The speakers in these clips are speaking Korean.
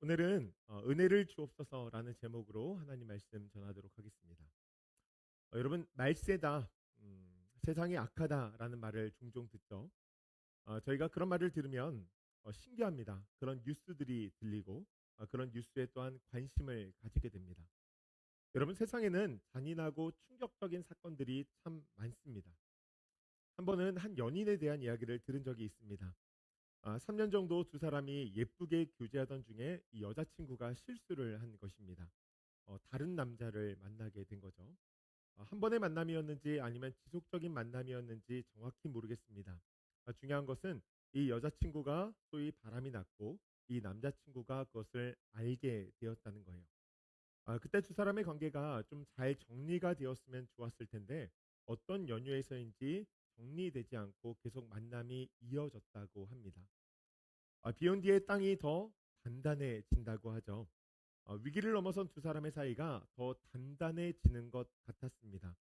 오늘은 은혜를 주옵소서라는 제목으로 하나님 말씀 전하도록 하겠습니다. 여러분 말세다, 세상이 악하다라는 말을 종종 듣죠. 저희가 그런 말을 들으면 신기합니다. 그런 뉴스들이 들리고 그런 뉴스에 또한 관심을 가지게 됩니다. 여러분 세상에는 잔인하고 충격적인 사건들이 참 많습니다. 한 번은 한 연인에 대한 이야기를 들은 적이 있습니다. 3년 정도 두 사람이 예쁘게 교제하던 중에 이 여자친구가 실수를 한 것입니다. 다른 남자를 만나게 된 거죠. 한 번의 만남이었는지 아니면 지속적인 만남이었는지 정확히 모르겠습니다. 중요한 것은 이 여자친구가 소위 바람이 났고 이 남자친구가 그것을 알게 되었다는 거예요. 그때 두 사람의 관계가 좀 잘 정리가 되었으면 좋았을 텐데 어떤 연유에서인지 정리되지 않고 계속 만남이 이어졌다고 합니다. 비온 뒤에 땅이 더 단단해진다고 하죠. 위기를 넘어선 두 사람의 사이가 더 단단해지는 것 같았습니다.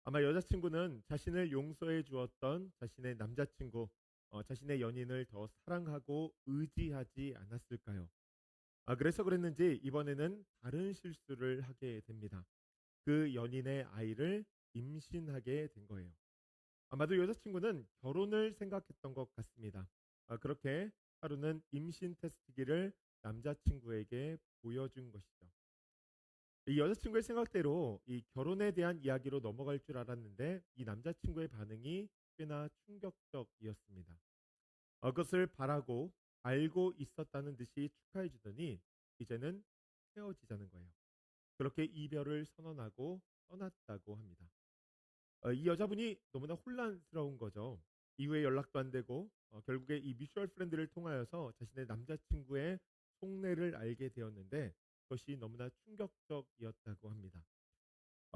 아마 여자친구는 자신을 용서해 주었던 자신의 남자친구, 자신의 연인을 더 사랑하고 의지하지 않았을까요? 그래서 그랬는지 이번에는 다른 실수를 하게 됩니다. 그 연인의 아이를 임신하게 된 거예요. 아마도 여자친구는 결혼을 생각했던 것 같습니다. 그렇게 하루는 임신 테스트기를 남자친구에게 보여준 것이죠. 이 여자친구의 생각대로 이 결혼에 대한 이야기로 넘어갈 줄 알았는데 이 남자친구의 반응이 꽤나 충격적이었습니다. 그것을 바라고 알고 있었다는 듯이 축하해 주더니 이제는 헤어지자는 거예요. 그렇게 이별을 선언하고 떠났다고 합니다. 이 여자분이 너무나 혼란스러운 거죠. 이후에 연락도 안 되고 결국에 이 뮤추얼 프렌드를 통하여서 자신의 남자친구의 속내를 알게 되었는데 그것이 너무나 충격적이었다고 합니다.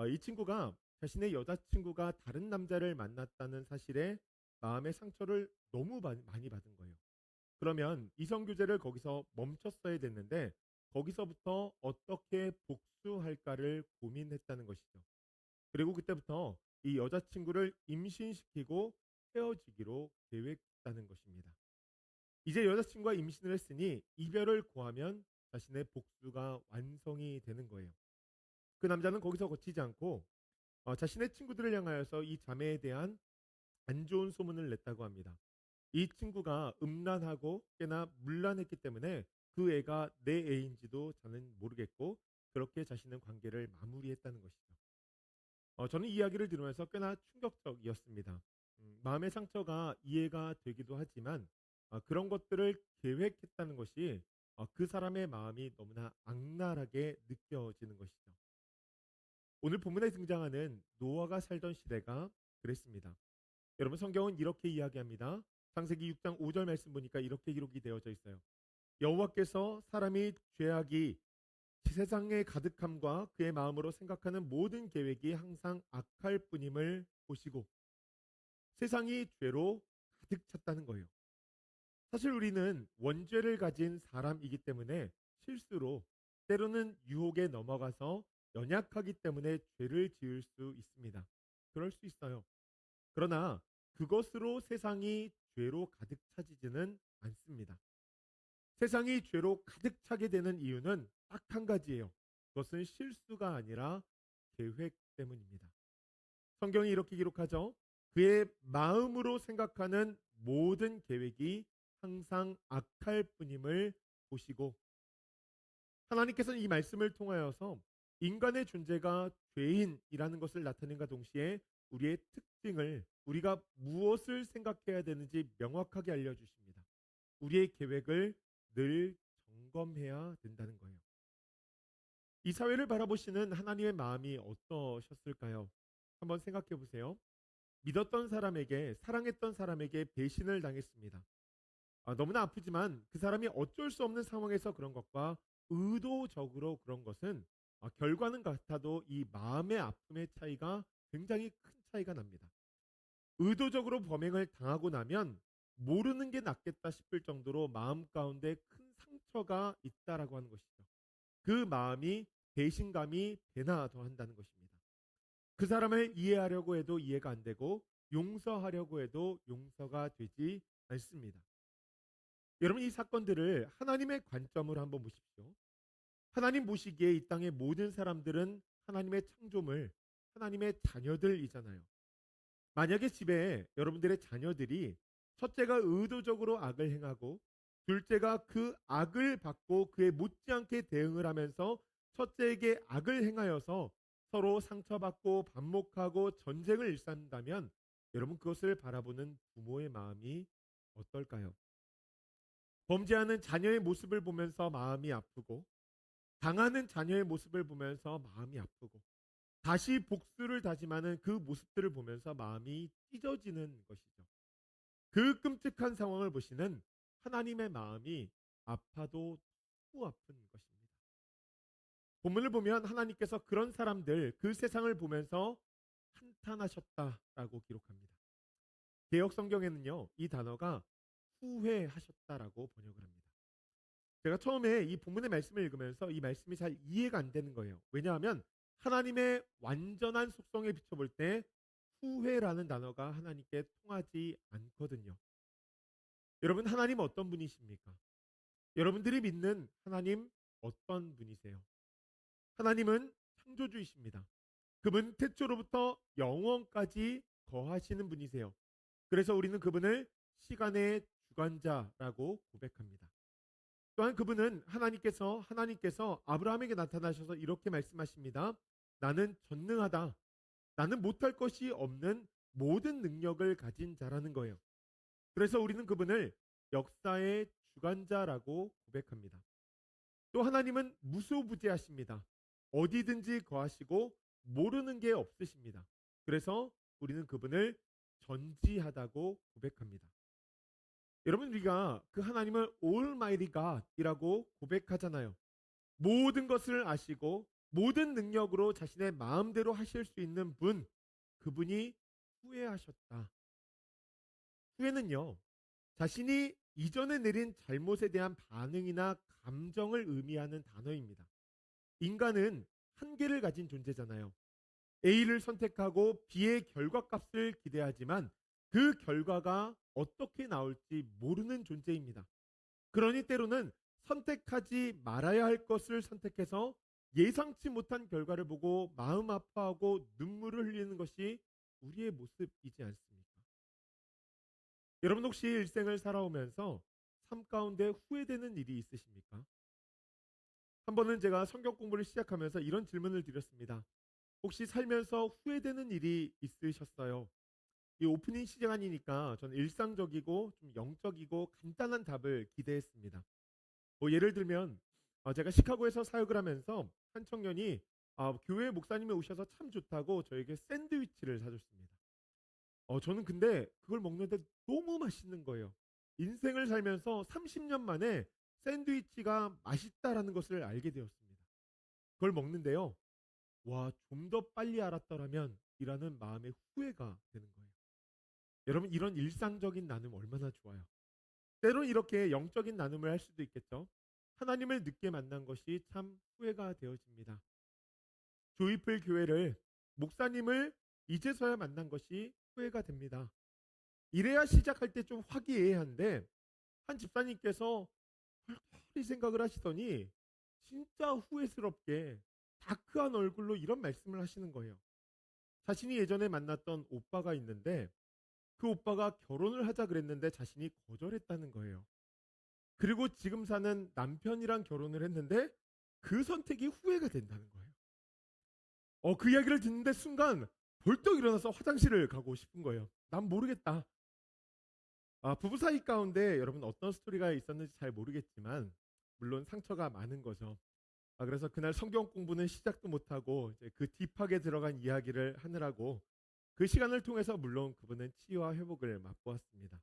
이 친구가 자신의 여자친구가 다른 남자를 만났다는 사실에 마음의 상처를 너무 많이 받은 거예요. 그러면 이성 교제를 거기서 멈췄어야 됐는데 거기서부터 어떻게 복수할까를 고민했다는 것이죠. 그리고 그때부터 이 여자친구를 임신시키고 헤어지기로 계획했다는 것입니다. 이제 여자친구가 임신을 했으니 이별을 고하면 자신의 복수가 완성이 되는 거예요. 그 남자는 거기서 거치지 않고 자신의 친구들을 향하여서 이 자매에 대한 안 좋은 소문을 냈다고 합니다. 이 친구가 음란하고 꽤나 문란했기 때문에 그 애가 내 애인지도 저는 모르겠고 그렇게 자신은 관계를 마무리했다는 것이죠. 저는 이 이야기를 들으면서 꽤나 충격적이었습니다. 마음의 상처가 이해가 되기도 하지만 그런 것들을 계획했다는 것이 그 사람의 마음이 너무나 악랄하게 느껴지는 것이죠. 오늘 본문에 등장하는 노아가 살던 시대가 그랬습니다. 여러분 성경은 이렇게 이야기합니다. 창세기 6장 5절 말씀 보니까 이렇게 기록이 되어져 있어요. 여호와께서 사람이 죄악이 세상의 가득함과 그의 마음으로 생각하는 모든 계획이 항상 악할 뿐임을 보시고 세상이 죄로 가득 찼다는 거예요. 사실 우리는 원죄를 가진 사람이기 때문에 실수로 때로는 유혹에 넘어가서 연약하기 때문에 죄를 지을 수 있습니다. 그럴 수 있어요. 그러나 그것으로 세상이 죄로 가득 차지지는 않습니다. 세상이 죄로 가득 차게 되는 이유는 딱 한 가지예요. 그것은 실수가 아니라 계획 때문입니다. 성경이 이렇게 기록하죠. 그의 마음으로 생각하는 모든 계획이 항상 악할 뿐임을 보시고 하나님께서는 이 말씀을 통하여서 인간의 존재가 죄인이라는 것을 나타낸과 동시에 우리의 특징을 우리가 무엇을 생각해야 되는지 명확하게 알려주십니다. 우리의 계획을 늘 점검해야 된다는 거예요. 이 사회를 바라보시는 하나님의 마음이 어떠셨을까요? 한번 생각해 보세요. 믿었던 사람에게, 사랑했던 사람에게 배신을 당했습니다. 너무나 아프지만 그 사람이 어쩔 수 없는 상황에서 그런 것과 의도적으로 그런 것은 결과는 같아도 이 마음의 아픔의 차이가 굉장히 큰 차이가 납니다. 의도적으로 범행을 당하고 나면 모르는 게 낫겠다 싶을 정도로 마음 가운데 큰 상처가 있다라고 하는 것이죠. 그 마음이 배신감이 배나 더한다는 것입니다. 그 사람을 이해하려고 해도 이해가 안 되고 용서하려고 해도 용서가 되지 않습니다. 여러분 이 사건들을 하나님의 관점으로 한번 보십시오. 하나님 보시기에 이 땅의 모든 사람들은 하나님의 창조물, 하나님의 자녀들이잖아요. 만약에 집에 여러분들의 자녀들이 첫째가 의도적으로 악을 행하고 둘째가 그 악을 받고 그에 못지않게 대응을 하면서 첫째에게 악을 행하여서 서로 상처받고 반목하고 전쟁을 일삼는다면 여러분 그것을 바라보는 부모의 마음이 어떨까요? 범죄하는 자녀의 모습을 보면서 마음이 아프고 당하는 자녀의 모습을 보면서 마음이 아프고 다시 복수를 다짐하는 그 모습들을 보면서 마음이 찢어지는 것이죠. 그 끔찍한 상황을 보시는 하나님의 마음이 아파도 너무 아픈 것입니다. 본문을 보면 하나님께서 그런 사람들, 그 세상을 보면서 한탄하셨다라고 기록합니다. 개역 성경에는요, 이 단어가 후회하셨다라고 번역을 합니다. 제가 처음에 이 본문의 말씀을 읽으면서 이 말씀이 잘 이해가 안 되는 거예요. 왜냐하면 하나님의 완전한 속성에 비춰볼 때 후회라는 단어가 하나님께 통하지 않거든요. 여러분 하나님 어떤 분이십니까? 여러분들이 믿는 하나님 어떤 분이세요? 하나님은 창조주이십니다. 그분 태초로부터 영원까지 거하시는 분이세요. 그래서 우리는 그분을 시간의 주관자라고 고백합니다. 또한 그분은 하나님께서 아브라함에게 나타나셔서 이렇게 말씀하십니다. 나는 전능하다. 나는 못할 것이 없는 모든 능력을 가진 자라는 거예요. 그래서 우리는 그분을 역사의 주관자라고 고백합니다. 또 하나님은 무소부재하십니다. 어디든지 거하시고 모르는 게 없으십니다. 그래서 우리는 그분을 전지하다고 고백합니다. 여러분 우리가 그 하나님을 Almighty God이라고 고백하잖아요. 모든 것을 아시고 모든 능력으로 자신의 마음대로 하실 수 있는 분, 그분이 후회하셨다. 후회는요, 자신이 이전에 내린 잘못에 대한 반응이나 감정을 의미하는 단어입니다. 인간은 한계를 가진 존재잖아요. A를 선택하고 B의 결과값을 기대하지만 그 결과가 어떻게 나올지 모르는 존재입니다. 그러니 때로는 선택하지 말아야 할 것을 선택해서 예상치 못한 결과를 보고 마음 아파하고 눈물을 흘리는 것이 우리의 모습이지 않습니까? 여러분 혹시 일생을 살아오면서 삶 가운데 후회되는 일이 있으십니까? 한 번은 제가 성경 공부를 시작하면서 이런 질문을 드렸습니다. 혹시 살면서 후회되는 일이 있으셨어요? 이 오프닝 시간이니까 저는 일상적이고 좀 영적이고 간단한 답을 기대했습니다. 뭐 예를 들면 제가 시카고에서 사역을 하면서 한 청년이 교회 목사님이 오셔서 참 좋다고 저에게 샌드위치를 사줬습니다. 저는 근데 그걸 먹는데 너무 맛있는 거예요. 인생을 살면서 30년 만에 샌드위치가 맛있다라는 것을 알게 되었습니다. 그걸 먹는데요. 와, 좀 더 빨리 알았더라면 이라는 마음의 후회가 되는 거예요. 여러분 이런 일상적인 나눔 얼마나 좋아요. 때론 이렇게 영적인 나눔을 할 수도 있겠죠. 하나님을 늦게 만난 것이 참 후회가 되어집니다. 조이풀 교회를 목사님을 이제서야 만난 것이 후회가 됩니다. 이래야 시작할 때 좀 화기애애한데 한 집사님께서 헐헐이 생각을 하시더니 진짜 후회스럽게 다크한 얼굴로 이런 말씀을 하시는 거예요. 자신이 예전에 만났던 오빠가 있는데 그 오빠가 결혼을 하자 그랬는데 자신이 거절했다는 거예요. 그리고 지금 사는 남편이랑 결혼을 했는데 그 선택이 후회가 된다는 거예요. 그 이야기를 듣는데 순간 벌떡 일어나서 화장실을 가고 싶은 거예요. 난 모르겠다. 부부 사이 가운데 여러분 어떤 스토리가 있었는지 잘 모르겠지만 물론 상처가 많은 거죠. 그래서 그날 성경 공부는 시작도 못하고 이제 그 딥하게 들어간 이야기를 하느라고 그 시간을 통해서 물론 그분은 치유와 회복을 맛보았습니다.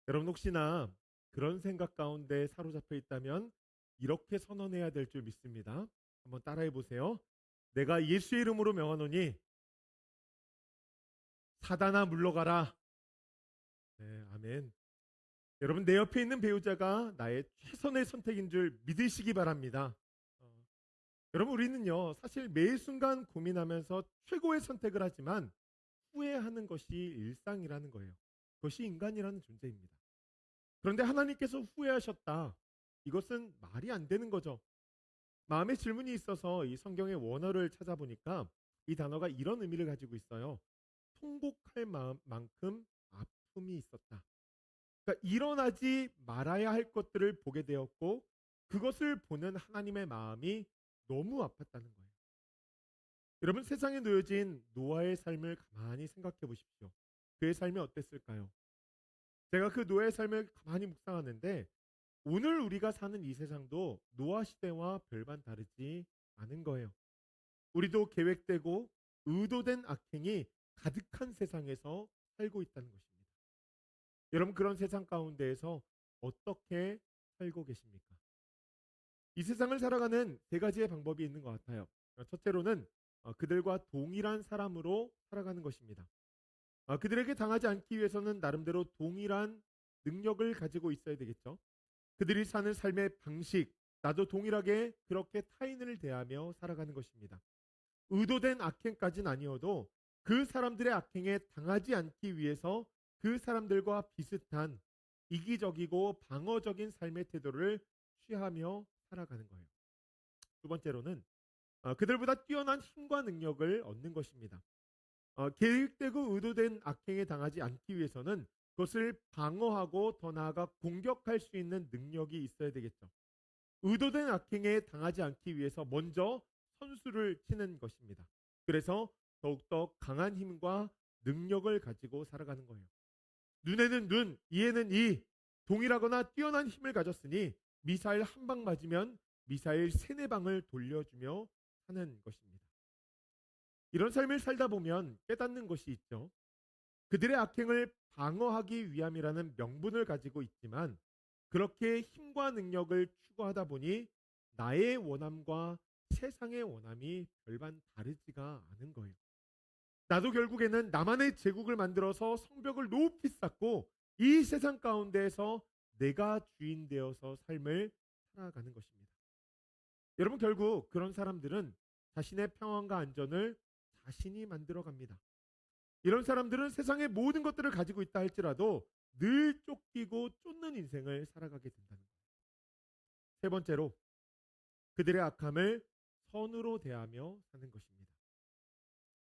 여러분 혹시나 그런 생각 가운데 사로잡혀 있다면 이렇게 선언해야 될 줄 믿습니다. 한번 따라해 보세요. 내가 예수의 이름으로 명하노니 사단아 물러가라. 네, 아멘. 여러분 내 옆에 있는 배우자가 나의 최선의 선택인 줄 믿으시기 바랍니다. 여러분 우리는요 사실 매 순간 고민하면서 최고의 선택을 하지만 후회하는 것이 일상이라는 거예요. 그것이 인간이라는 존재입니다. 그런데 하나님께서 후회하셨다. 이것은 말이 안 되는 거죠. 마음의 질문이 있어서 이 성경의 원어를 찾아보니까 이 단어가 이런 의미를 가지고 있어요. 통곡할 만큼 아픔이 있었다. 그러니까 일어나지 말아야 할 것들을 보게 되었고 그것을 보는 하나님의 마음이 너무 아팠다는 거예요. 여러분, 세상에 놓여진 노아의 삶을 가만히 생각해 보십시오. 그의 삶이 어땠을까요? 제가 그 노아의 삶을 가만히 묵상하는데 오늘 우리가 사는 이 세상도 노아 시대와 별반 다르지 않은 거예요. 우리도 계획되고 의도된 악행이 가득한 세상에서 살고 있다는 것입니다. 여러분, 그런 세상 가운데에서 어떻게 살고 계십니까? 이 세상을 살아가는 세 가지의 방법이 있는 것 같아요. 첫째로는 그들과 동일한 사람으로 살아가는 것입니다. 그들에게 당하지 않기 위해서는 나름대로 동일한 능력을 가지고 있어야 되겠죠. 그들이 사는 삶의 방식, 나도 동일하게 그렇게 타인을 대하며 살아가는 것입니다. 의도된 악행까지는 아니어도 그 사람들의 악행에 당하지 않기 위해서 그 사람들과 비슷한 이기적이고 방어적인 삶의 태도를 취하며 살아가는 거예요. 두 번째로는 그들보다 뛰어난 힘과 능력을 얻는 것입니다. 계획되고 의도된 악행에 당하지 않기 위해서는 그것을 방어하고 더 나아가 공격할 수 있는 능력이 있어야 되겠죠. 의도된 악행에 당하지 않기 위해서 먼저 선수를 치는 것입니다. 그래서 더욱더 강한 힘과 능력을 가지고 살아가는 거예요. 눈에는 눈, 이에는 이, 동일하거나 뛰어난 힘을 가졌으니 미사일 한 방 맞으면 미사일 세네 방을 돌려주며 사는 것입니다. 이런 삶을 살다 보면 깨닫는 것이 있죠. 그들의 악행을 방어하기 위함이라는 명분을 가지고 있지만 그렇게 힘과 능력을 추구하다 보니 나의 원함과 세상의 원함이 별반 다르지가 않은 거예요. 나도 결국에는 나만의 제국을 만들어서 성벽을 높이 쌓고 이 세상 가운데에서 내가 주인 되어서 삶을 살아가는 것입니다. 여러분, 결국 그런 사람들은 자신의 평안과 안전을 자신이 만들어 갑니다. 이런 사람들은 세상의 모든 것들을 가지고 있다 할지라도 늘 쫓기고 쫓는 인생을 살아가게 된다는 거예요. 세 번째로 그들의 악함을 선으로 대하며 사는 것입니다.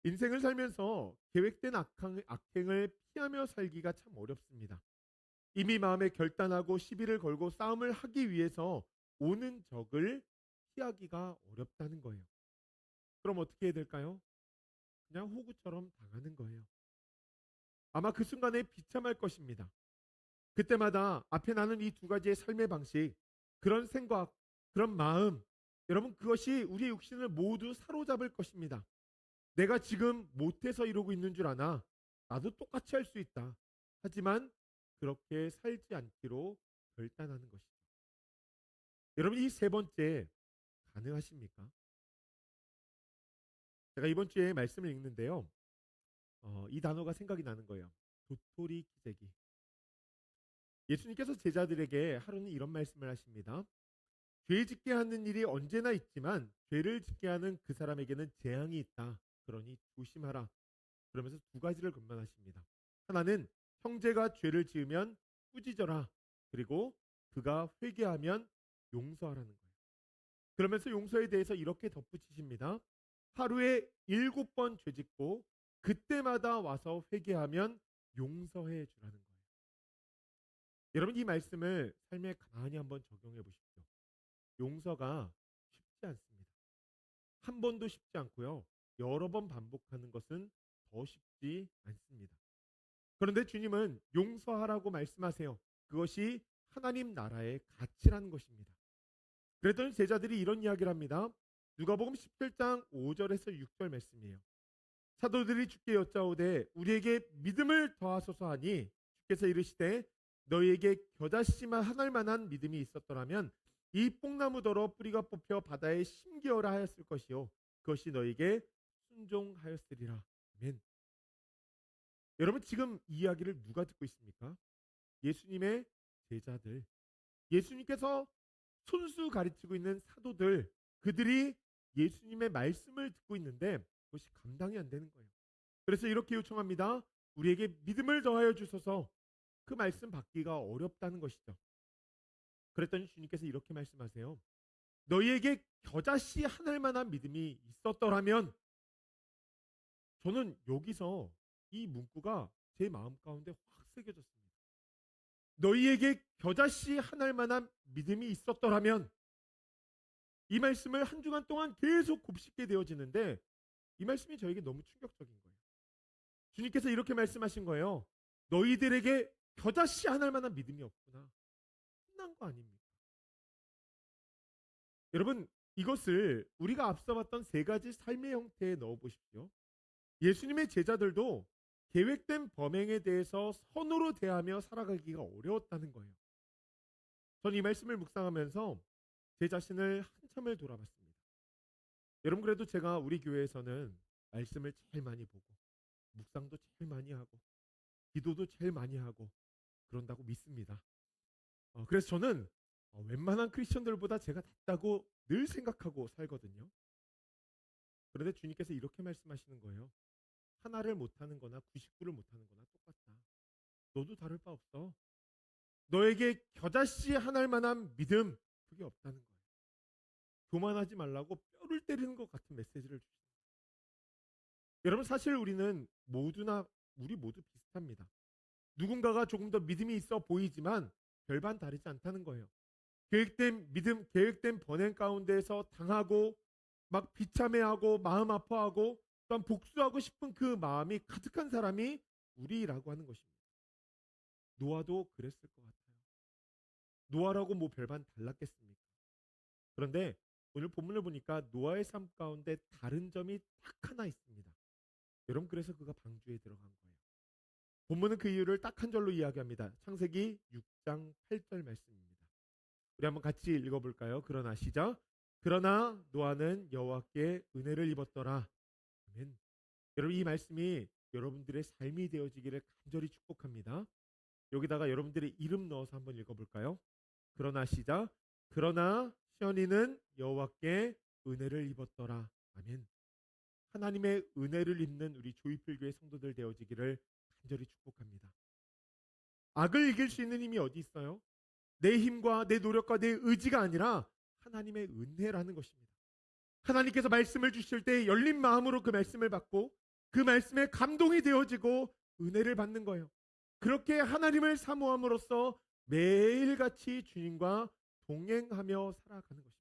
인생을 살면서 계획된 악행을 피하며 살기가 참 어렵습니다. 이미 마음에 결단하고 시비를 걸고 싸움을 하기 위해서 오는 적을 피하기가 어렵다는 거예요. 그럼 어떻게 해야 될까요? 그냥 호구처럼 당하는 거예요. 아마 그 순간에 비참할 것입니다. 그때마다 앞에 나는 이 두 가지의 삶의 방식, 그런 생각, 그런 마음, 여러분, 그것이 우리의 육신을 모두 사로잡을 것입니다. 내가 지금 못해서 이러고 있는 줄 아나? 나도 똑같이 할 수 있다. 하지만 그렇게 살지 않기로 결단하는 것이죠. 여러분, 이 세 번째 가능하십니까? 제가 이번 주에 말씀을 읽는데요. 이 단어가 생각이 나는 거예요. 도토리 키재기. 예수님께서 제자들에게 하루는 이런 말씀을 하십니다. 죄 짓게 하는 일이 언제나 있지만 죄를 짓게 하는 그 사람에게는 재앙이 있다. 그러니 조심하라. 그러면서 두 가지를 권면하십니다. 하나는 형제가 죄를 지으면 꾸짖어라. 그리고 그가 회개하면 용서하라는 거예요. 그러면서 용서에 대해서 이렇게 덧붙이십니다. 하루에 7번 죄 짓고 그때마다 와서 회개하면 용서해 주라는 거예요. 여러분, 이 말씀을 삶에 가만히 한번 적용해 보십시오. 용서가 쉽지 않습니다. 한 번도 쉽지 않고요. 여러 번 반복하는 것은 더 쉽지 않습니다. 그런데 주님은 용서하라고 말씀하세요. 그것이 하나님 나라의 가치라는 것입니다. 그랬더니 제자들이 이런 이야기를 합니다. 누가복음 17장 5절에서 6절 말씀이에요. 사도들이 주께 여짜오되 우리에게 믿음을 더하소서 하니 주께서 이르시되 너희에게 겨자씨만 하늘 만한 믿음이 있었더라면 이 뽕나무더러 뿌리가 뽑혀 바다에 심기어라 하였을 것이요 그것이 너희에게 순종하였으리라. 아멘. 여러분, 지금 이 이야기를 누가 듣고 있습니까? 예수님의 제자들. 예수님께서 손수 가르치고 있는 사도들, 그들이 예수님의 말씀을 듣고 있는데 그것이 감당이 안 되는 거예요. 그래서 이렇게 요청합니다. 우리에게 믿음을 더하여 주소서. 그 말씀 받기가 어렵다는 것이죠. 그랬더니 주님께서 이렇게 말씀하세요. 너희에게 겨자씨 한 알만한 믿음이 있었더라면. 저는 여기서 이 문구가 제 마음 가운데 확 새겨졌습니다. 너희에게 겨자씨 한 알만한 믿음이 있었더라면. 이 말씀을 한 주간 동안 계속 곱씹게 되어지는데 이 말씀이 저에게 너무 충격적인 거예요. 주님께서 이렇게 말씀하신 거예요. 너희들에게 겨자씨 한 알만한 믿음이 없구나. 끝난 거 아닙니까? 여러분, 이것을 우리가 앞서 봤던 세 가지 삶의 형태에 넣어 보십시오. 예수님의 제자들도 계획된 범행에 대해서 선으로 대하며 살아가기가 어려웠다는 거예요. 전 이 말씀을 묵상하면서 제 자신을 한참을 돌아봤습니다. 여러분, 그래도 제가 우리 교회에서는 말씀을 제일 많이 보고 묵상도 제일 많이 하고 기도도 제일 많이 하고 그런다고 믿습니다. 그래서 저는 웬만한 크리스천들보다 제가 낫다고 늘 생각하고 살거든요. 그런데 주님께서 이렇게 말씀하시는 거예요. 하나를 못하는 거나 99를 못하는 거나 똑같다. 너도 다를 바 없어. 너에게 겨자씨 한 알만한 믿음, 그게 없다는 거예요. 교만하지 말라고 뼈를 때리는 것 같은 메시지를 주십니다. 여러분, 사실 우리 모두 비슷합니다. 누군가가 조금 더 믿음이 있어 보이지만 별반 다르지 않다는 거예요. 계획된 믿음, 계획된 번행 가운데에서 당하고 막 비참해하고 마음 아파하고 또한 복수하고 싶은 그 마음이 가득한 사람이 우리라고 하는 것입니다. 노아도 그랬을 것 같아요. 노아라고 뭐 별반 달랐겠습니까? 그런데 오늘 본문을 보니까 노아의 삶 가운데 다른 점이 딱 하나 있습니다. 여러분, 그래서 그가 방주에 들어간 거예요. 본문은 그 이유를 딱 한 절로 이야기합니다. 창세기 6장 8절 말씀입니다. 우리 한번 같이 읽어볼까요? 그러나 시작. 그러나 노아는 여호와께 은혜를 입었더라. 아멘. 여러분, 이 말씀이 여러분들의 삶이 되어지기를 간절히 축복합니다. 여기다가 여러분들의 이름 넣어서 한번 읽어볼까요? 그러나 시작. 그러나 시온이는 여호와께 은혜를 입었더라. 아멘. 하나님의 은혜를 입는 우리 조이필교회 성도들 되어지기를 간절히 축복합니다. 악을 이길 수 있는 힘이 어디 있어요? 내 힘과 내 노력과 내 의지가 아니라 하나님의 은혜라는 것입니다. 하나님께서 말씀을 주실 때 열린 마음으로 그 말씀을 받고 그 말씀에 감동이 되어지고 은혜를 받는 거예요. 그렇게 하나님을 사모함으로써 매일같이 주님과 동행하며 살아가는 것입니다.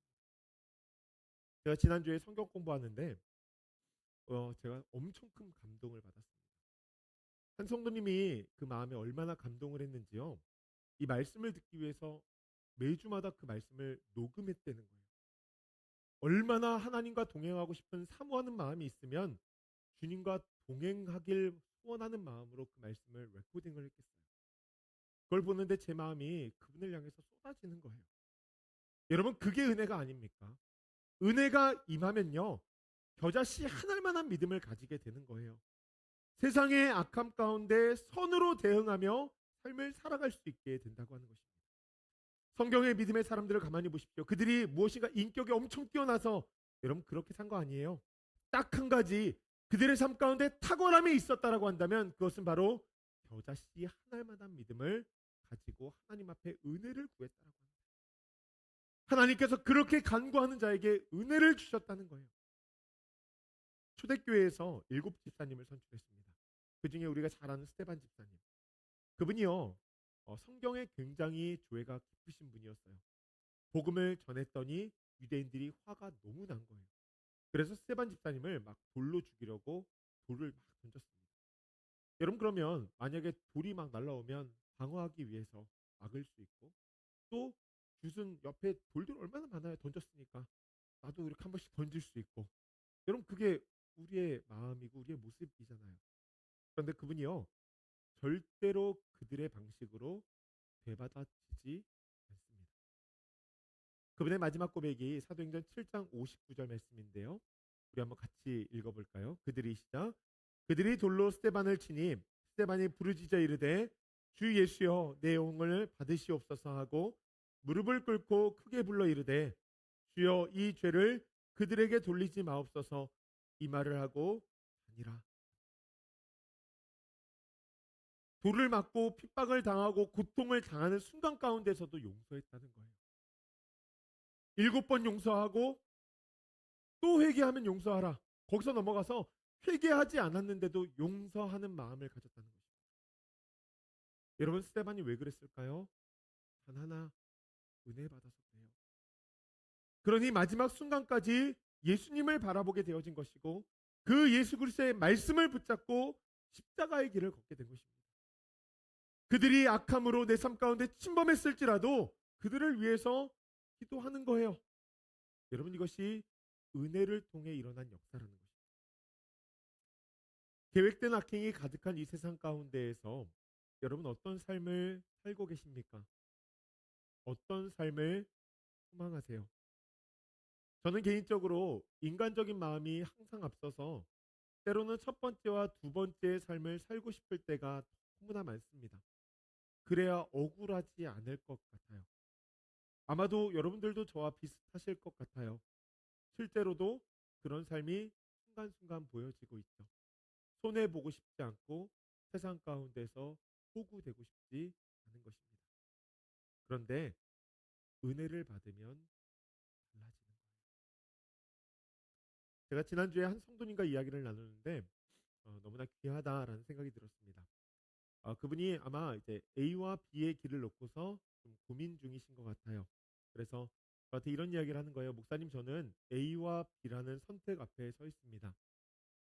제가 지난주에 성경 공부하는데 제가 엄청 큰 감동을 받았습니다. 한 성도님이 그 마음에 얼마나 감동을 했는지요. 이 말씀을 듣기 위해서 매주마다 그 말씀을 녹음했다는 거예요. 얼마나 하나님과 동행하고 싶은 사모하는 마음이 있으면 주님과 동행하길 소원하는 마음으로 그 말씀을 레코딩을 했겠어요. 그걸 보는데 제 마음이 그분을 향해서 쏟아지는 거예요. 여러분, 그게 은혜가 아닙니까? 은혜가 임하면요, 겨자씨 한 알만한 믿음을 가지게 되는 거예요. 세상의 악함 가운데 선으로 대응하며 삶을 살아갈 수 있게 된다고 하는 것입니다. 성경의 믿음의 사람들을 가만히 보십시오. 그들이 무엇인가 인격이 엄청 뛰어나서 여러분 그렇게 산 거 아니에요. 딱 한 가지 그들의 삶 가운데 탁월함이 있었다라고 한다면 그것은 바로 겨자씨 한 알만한 믿음을 가지고 하나님 앞에 은혜를 구했다라고 합니다. 하나님께서 그렇게 간구하는 자에게 은혜를 주셨다는 거예요. 초대교회에서 7 집사님을 선출했습니다. 그 중에 우리가 잘 아는 스테반 집사님. 그분이요, 성경에 굉장히 조예가 깊으신 분이었어요. 복음을 전했더니 유대인들이 화가 너무 난 거예요. 그래서 스테반 집사님을 막 돌로 죽이려고 돌을 막 던졌습니다. 여러분, 그러면 만약에 돌이 막 날라오면 방어하기 위해서 막을 수 있고 또 슛은 옆에 돌들 얼마나 많아요. 던졌으니까 나도 이렇게 한 번씩 던질 수 있고. 여러분, 그게 우리의 마음이고 우리의 모습이잖아요. 그런데 그분이요, 절대로 그들의 방식으로 되받아치지 않습니다. 그분의 마지막 고백이 사도행전 7장 59절 말씀인데요. 우리 한번 같이 읽어볼까요? 그들이 돌로 스데반을 치니 스데반이 부르짖어 이르되 주 예수여 내 영혼을 받으시옵소서 하고 무릎을 꿇고 크게 불러 이르되 주여 이 죄를 그들에게 돌리지 마옵소서, 이 말을 하고 아니라. 돌을 맞고 핍박을 당하고 고통을 당하는 순간 가운데서도 용서했다는 거예요. 7번 용서하고 또 회개하면 용서하라. 거기서 넘어가서 회개하지 않았는데도 용서하는 마음을 가졌다는 것입니다. 여러분, 스데반이 왜 그랬을까요? 단 하나, 은혜 받아서 그래요. 그러니 마지막 순간까지 예수님을 바라보게 되어진 것이고, 그 예수 그리스도의 말씀을 붙잡고 십자가의 길을 걷게 된 것입니다. 그들이 악함으로 내 삶 가운데 침범했을지라도 그들을 위해서 기도하는 거예요. 여러분, 이것이 은혜를 통해 일어난 역사라는 것입니다. 계획된 악행이 가득한 이 세상 가운데에서 여러분, 어떤 삶을 살고 계십니까? 어떤 삶을 소망하세요? 저는 개인적으로 인간적인 마음이 항상 앞서서 때로는 첫 번째와 두 번째의 삶을 살고 싶을 때가 너무나 많습니다. 그래야 억울하지 않을 것 같아요. 아마도 여러분들도 저와 비슷하실 것 같아요. 실제로도 그런 삶이 순간순간 보여지고 있죠. 손해보고 싶지 않고 세상 가운데서 호구되고 싶지 않은 것입니다. 그런데 은혜를 받으면 달라지는 거예요. 제가 지난주에 한 성도님과 이야기를 나누는데 너무나 귀하다라는 생각이 들었습니다. 그분이 아마 이제 A와 B의 길을 놓고서 좀 고민 중이신 것 같아요. 그래서 저한테 이런 이야기를 하는 거예요. 목사님, 저는 A와 B라는 선택 앞에 서 있습니다.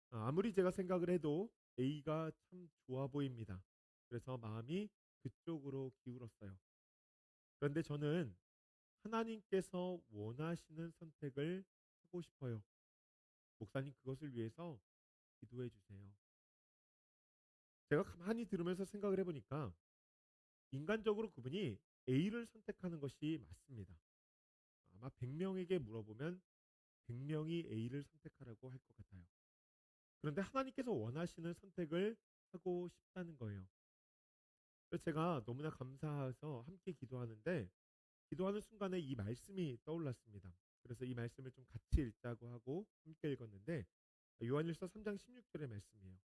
아무리 제가 생각을 해도 A가 참 좋아 보입니다. 그래서 마음이 그쪽으로 기울었어요. 그런데 저는 하나님께서 원하시는 선택을 하고 싶어요. 목사님, 그것을 위해서 기도해 주세요. 제가 가만히 들으면서 생각을 해보니까 인간적으로 그분이 A를 선택하는 것이 맞습니다. 아마 100명에게 물어보면 100명이 A를 선택하라고 할 것 같아요. 그런데 하나님께서 원하시는 선택을 하고 싶다는 거예요. 그래서 제가 너무나 감사해서 함께 기도하는데, 기도하는 순간에 이 말씀이 떠올랐습니다. 그래서 이 말씀을 좀 같이 읽자고 하고 함께 읽었는데, 요한일서 3장 16절의 말씀이에요.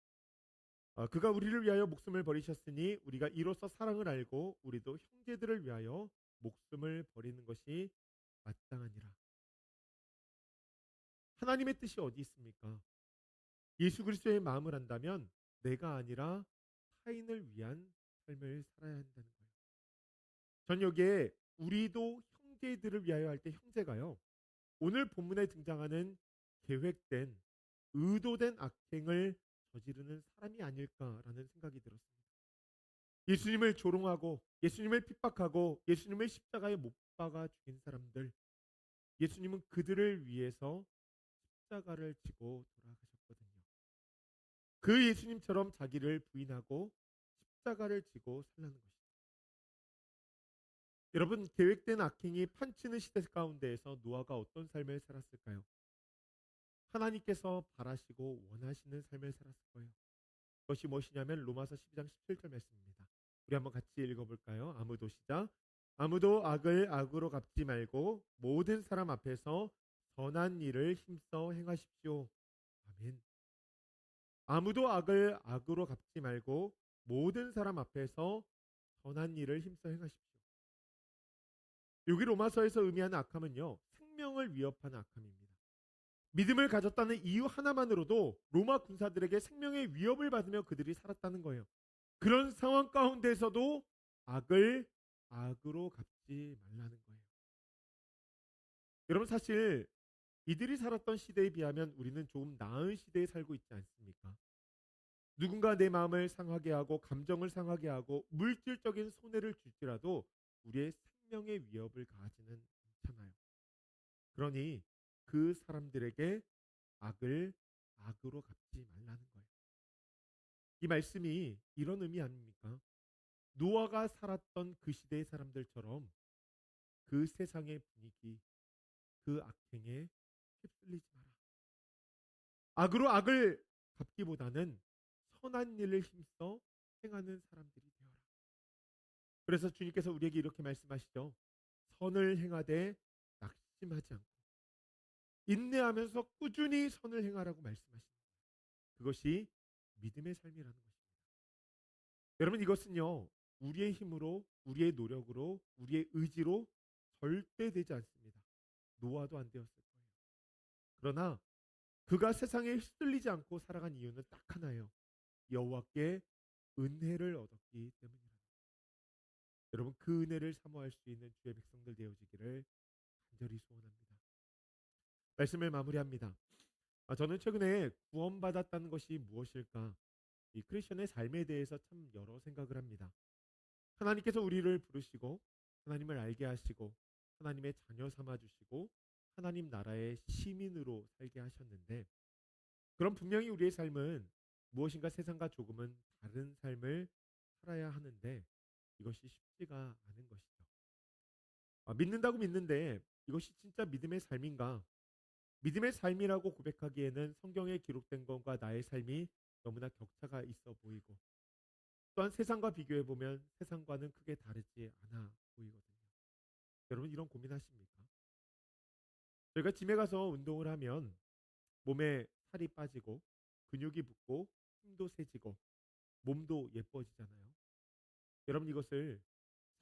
그가 우리를 위하여 목숨을 버리셨으니 우리가 이로써 사랑을 알고 우리도 형제들을 위하여 목숨을 버리는 것이 마땅하니라. 하나님의 뜻이 어디 있습니까? 예수 그리스도의 마음을 안다면 내가 아니라 타인을 위한 삶을 살아야 한다는 거예요. 전 여기에 우리도 형제들을 위하여 할 때 형제가요, 오늘 본문에 등장하는 계획된 의도된 악행을 저지르는 사람이 아닐까라는 생각이 들었습니다. 예수님을 조롱하고 예수님을 핍박하고 예수님을 십자가에 못 박아 죽인 사람들, 예수님은 그들을 위해서 십자가를 지고 돌아가셨거든요. 그 예수님처럼 자기를 부인하고 십자가를 지고 살라는 것이죠. 여러분, 계획된 악행이 판치는 시대 가운데에서 노아가 어떤 삶을 살았을까요? 하나님께서 바라시고 원하시는 삶을 살았을 거예요. 그것이 무엇이냐면 로마서 12장 17절 말씀입니다. 우리 한번 같이 읽어볼까요? 아무도 시작. 아무도 악을 악으로 갚지 말고 모든 사람 앞에서 선한 일을 힘써 행하십시오. 아멘. 아무도 악을 악으로 갚지 말고 모든 사람 앞에서 선한 일을 힘써 행하십시오. 여기 로마서에서 의미하는 악함은요, 생명을 위협하는 악함입니다. 믿음을 가졌다는 이유 하나만으로도 로마 군사들에게 생명의 위협을 받으며 그들이 살았다는 거예요. 그런 상황 가운데서도 악을 악으로 갚지 말라는 거예요. 여러분, 사실 이들이 살았던 시대에 비하면 우리는 조금 나은 시대에 살고 있지 않습니까? 누군가 내 마음을 상하게 하고 감정을 상하게 하고 물질적인 손해를 줄지라도 우리의 생명의 위협을 가하지는 않잖아요. 그러니 그 사람들에게 악을 악으로 갚지 말라는 거예요. 이 말씀이 이런 의미 아닙니까? 노아가 살았던 그 시대의 사람들처럼 그 세상의 분위기, 그 악행에 휩쓸리지 마라. 악으로 악을 갚기보다는 선한 일을 힘써 행하는 사람들이 되어라. 그래서 주님께서 우리에게 이렇게 말씀하시죠. 선을 행하되 낙심하지 않고 인내하면서 꾸준히 선을 행하라고 말씀하시는 거예요. 그것이 믿음의 삶이라는 것입니다. 여러분 이것은요. 우리의 힘으로, 우리의 노력으로, 우리의 의지로 절대 되지 않습니다. 노아도 안 되었을 거예요. 그러나 그가 세상에 휩쓸리지 않고 살아간 이유는 딱 하나예요. 여호와께 은혜를 얻었기 때문입니다. 여러분 그 은혜를 사모할 수 있는 주의 백성들 되어지기를 간절히 소원합니다. 말씀을 마무리합니다. 저는 최근에 구원받았다는 것이 무엇일까? 이 크리스천의 삶에 대해서 참 여러 생각을 합니다. 하나님께서 우리를 부르시고 하나님을 알게 하시고 하나님의 자녀 삼아 주시고 하나님 나라의 시민으로 살게 하셨는데, 그럼 분명히 우리의 삶은 무엇인가 세상과 조금은 다른 삶을 살아야 하는데 이것이 쉽지가 않은 것이죠. 믿는다고 믿는데 이것이 진짜 믿음의 삶인가? 믿음의 삶이라고 고백하기에는 성경에 기록된 것과 나의 삶이 너무나 격차가 있어 보이고, 또한 세상과 비교해 보면 세상과는 크게 다르지 않아 보이거든요. 여러분 이런 고민하십니까? 저희가 짐에 가서 운동을 하면 몸에 살이 빠지고 근육이 붙고 힘도 세지고 몸도 예뻐지잖아요. 여러분 이것을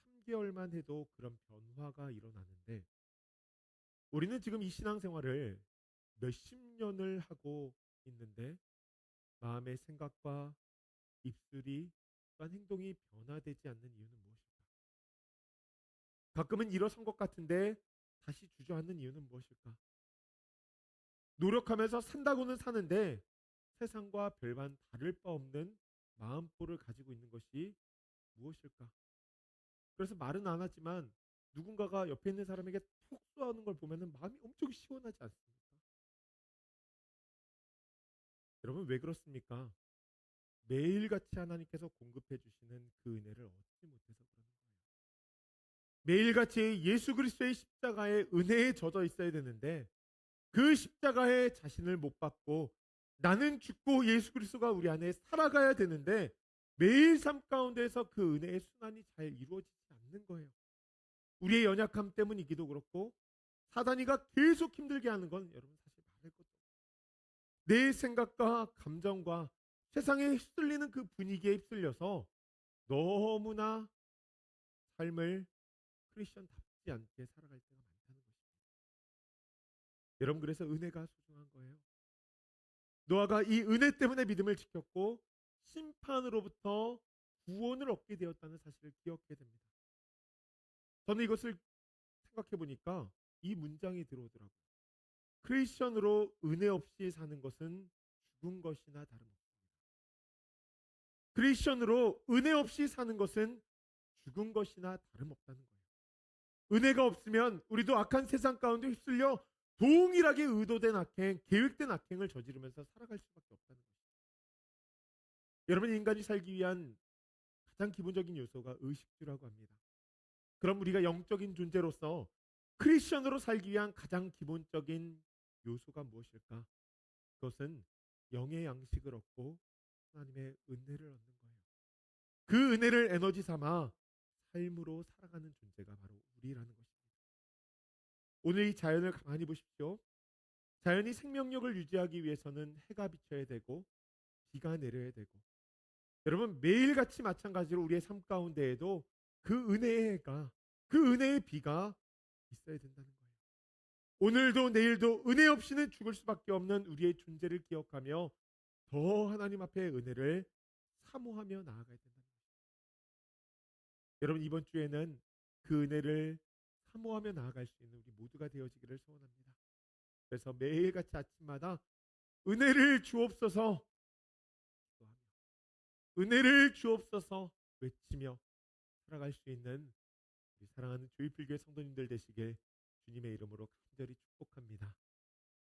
3개월만 해도 그런 변화가 일어나는데, 우리는 지금 이 신앙생활을 몇십 년을 하고 있는데 마음의 생각과 입술이 또한 행동이 변화되지 않는 이유는 무엇일까? 가끔은 일어선 것 같은데 다시 주저앉는 이유는 무엇일까? 노력하면서 산다고는 사는데 세상과 별반 다를 바 없는 마음보를 가지고 있는 것이 무엇일까? 그래서 말은 안 하지만 누군가가 옆에 있는 사람에게 톡 쏘아오는 걸 보면 마음이 엄청 시원하지 않습니까? 여러분 왜 그렇습니까? 매일같이 하나님께서 공급해 주시는 그 은혜를 얻지 못해서 그러는 거예요. 매일같이 예수 그리스도의 십자가의 은혜에 젖어 있어야 되는데 그 십자가에 자신을 못 받고 나는 죽고 예수 그리스도가 우리 안에 살아가야 되는데 매일 삶 가운데서 그 은혜의 순환이 잘 이루어지지 않는 거예요. 우리의 연약함 때문이기도 그렇고 사단이가 계속 힘들게 하는 건 여러분 사실 말할 것도 없어요. 내 생각과 감정과 세상에 휩쓸리는 그 분위기에 휩쓸려서 너무나 삶을 크리스천답지 않게 살아갈 때가 많다는 것입니다. 여러분 그래서 은혜가 소중한 거예요. 노아가 이 은혜 때문에 믿음을 지켰고 심판으로부터 구원을 얻게 되었다는 사실을 기억해야 됩니다. 저는 이것을 생각해 보니까 이 문장이 들어오더라고요. 크리스천으로 은혜 없이 사는 것은 죽은 것이나 다름없습니다. 크리스천으로 은혜 없이 사는 것은 죽은 것이나 다름없다는 거예요. 은혜가 없으면 우리도 악한 세상 가운데 휩쓸려 동일하게 의도된 악행, 계획된 악행을 저지르면서 살아갈 수밖에 없다는 것입니다. 여러분 인간이 살기 위한 가장 기본적인 요소가 의식주라고 합니다. 그럼 우리가 영적인 존재로서 크리스천으로 살기 위한 가장 기본적인 요소가 무엇일까? 그것은 영의 양식을 얻고 하나님의 은혜를 얻는 거예요. 그 은혜를 에너지 삼아 삶으로 살아가는 존재가 바로 우리라는 것입니다. 오늘 이 자연을 가만히 보십시오. 자연이 생명력을 유지하기 위해서는 해가 비쳐야 되고 비가 내려야 되고, 여러분 매일같이 마찬가지로 우리의 삶 가운데에도 그 은혜의 해가, 그 은혜의 비가 있어야 된다는 거예요. 오늘도 내일도 은혜 없이는 죽을 수밖에 없는 우리의 존재를 기억하며 더 하나님 앞에 은혜를 사모하며 나아가야 된다는 거예요. 여러분 이번 주에는 그 은혜를 사모하며 나아갈 수 있는 우리 모두가 되어지기를 소원합니다. 그래서 매일같이 아침마다 은혜를 주옵소서, 은혜를 주옵소서 외치며 살아갈 수 있는 우리 사랑하는 조이필교회 성도님들 되시길 주님의 이름으로 간절히 축복합니다.